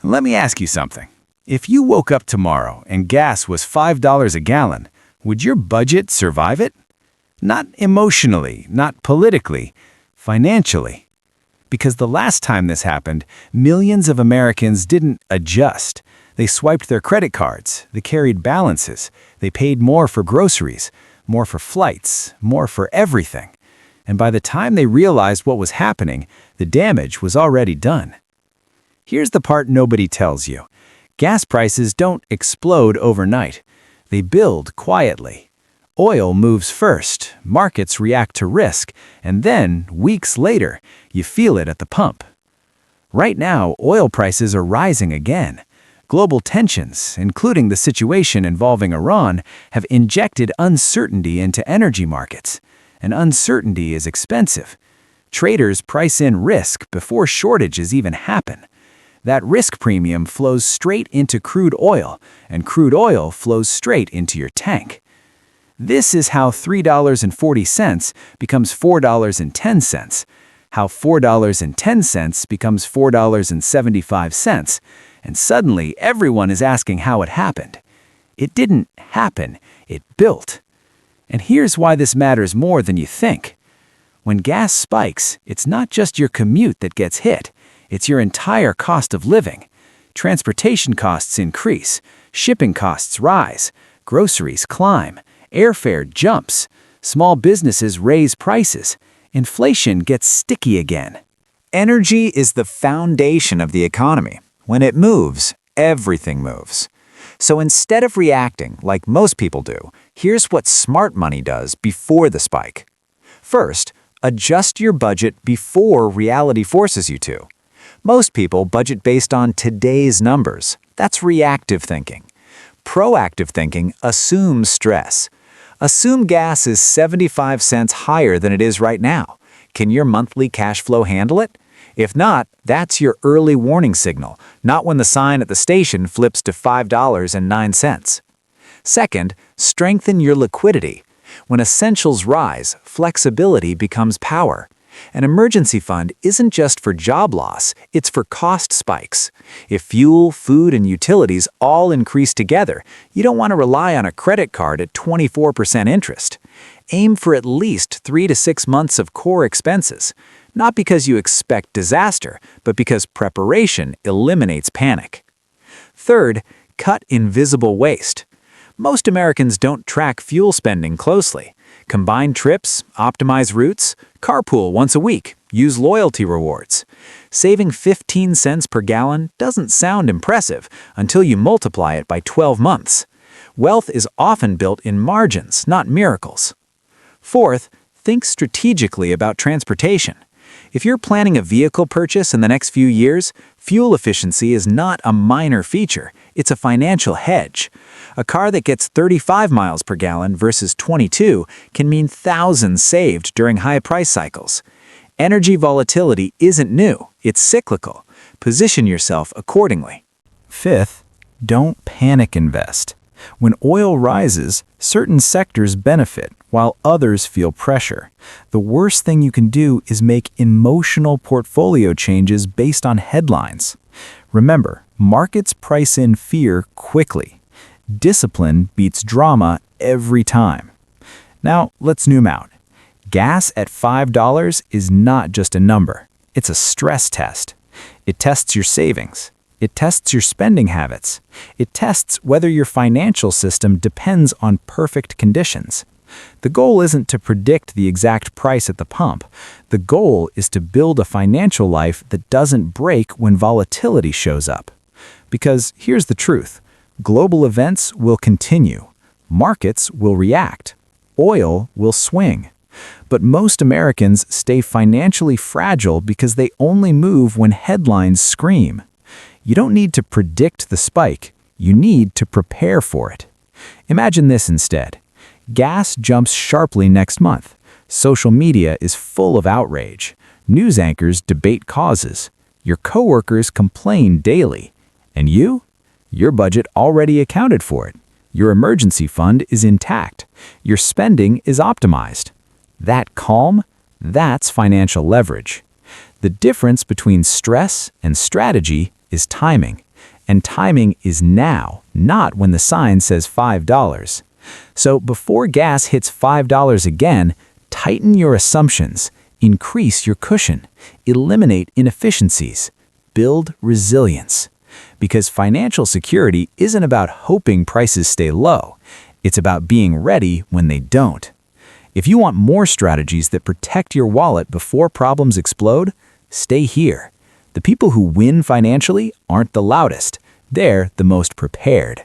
Let me ask you something. If you woke up tomorrow and gas was $5 a gallon, would your budget survive it? Not emotionally, not politically, financially. Because the last time this happened, millions of Americans didn't adjust. They swiped their credit cards, they carried balances, they paid more for groceries, more for flights, more for everything. And by the time they realized what was happening, the damage was already done. Here's the part nobody tells you. Gas prices don't explode overnight. They build quietly. Oil moves first, markets react to risk, and then, weeks later, you feel it at the pump. Right now, oil prices are rising again. Global tensions, including the situation involving Iran, have injected uncertainty into energy markets. And uncertainty is expensive. Traders price in risk before shortages even happen. That risk premium flows straight into crude oil, and crude oil flows straight into your tank. This is how $3.40 becomes $4.10, how $4.10 becomes $4.75, and suddenly everyone is asking how it happened. It didn't happen, it built. And here's why this matters more than you think. When gas spikes, it's not just your commute that gets hit, it's your entire cost of living. Transportation costs increase, shipping costs rise, groceries climb, airfare jumps, small businesses raise prices, inflation gets sticky again. Energy is the foundation of the economy. When it moves, everything moves. So instead of reacting like most people do, here's what smart money does before the spike. First, adjust your budget before reality forces you to. Most people budget based on today's numbers. That's reactive thinking. Proactive thinking assumes stress. Assume gas is 75 cents higher than it is right now. Can your monthly cash flow handle it? If not, that's your early warning signal, not when the sign at the station flips to $5.09. Second, strengthen your liquidity. When essentials rise, flexibility becomes power. An emergency fund isn't just for job loss, it's for cost spikes. If fuel, food, and utilities all increase together, you don't want to rely on a credit card at 24% interest. Aim for at least 3 to 6 months of core expenses. Not because you expect disaster, but because preparation eliminates panic. Third, cut invisible waste. Most Americans don't track fuel spending closely. Combine trips, optimize routes, carpool once a week, use loyalty rewards. Saving 15 cents per gallon doesn't sound impressive until you multiply it by 12 months. Wealth is often built in margins, not miracles. Fourth, think strategically about transportation. If you're planning a vehicle purchase in the next few years, fuel efficiency is not a minor feature, it's a financial hedge. A car that gets 35 miles per gallon versus 22 can mean thousands saved during high price cycles. Energy volatility isn't new, it's cyclical. Position yourself accordingly. Fifth, don't panic invest. When oil rises, certain sectors benefit while others feel pressure. The worst thing you can do is make emotional portfolio changes based on headlines. Remember, markets price in fear quickly. Discipline beats drama every time. Now, let's zoom out. Gas at $5 is not just a number. It's a stress test. It tests your savings. It tests your spending habits. It tests whether your financial system depends on perfect conditions. The goal isn't to predict the exact price at the pump. The goal is to build a financial life that doesn't break when volatility shows up. Because here's the truth. Global events will continue. Markets will react. Oil will swing. But most Americans stay financially fragile because they only move when headlines scream. You don't need to predict the spike. You need to prepare for it. Imagine this instead. Gas jumps sharply next month. Social media is full of outrage. News anchors debate causes. Your coworkers complain daily. And you? Your budget already accounted for it. Your emergency fund is intact. Your spending is optimized. That calm, that's financial leverage. The difference between stress and strategy is timing. And timing is now, not when the sign says $5. So before gas hits $5 again, tighten your assumptions, increase your cushion, eliminate inefficiencies, build resilience. Because financial security isn't about hoping prices stay low. It's about being ready when they don't. If you want more strategies that protect your wallet before problems explode, stay here. The people who win financially aren't the loudest. They're the most prepared.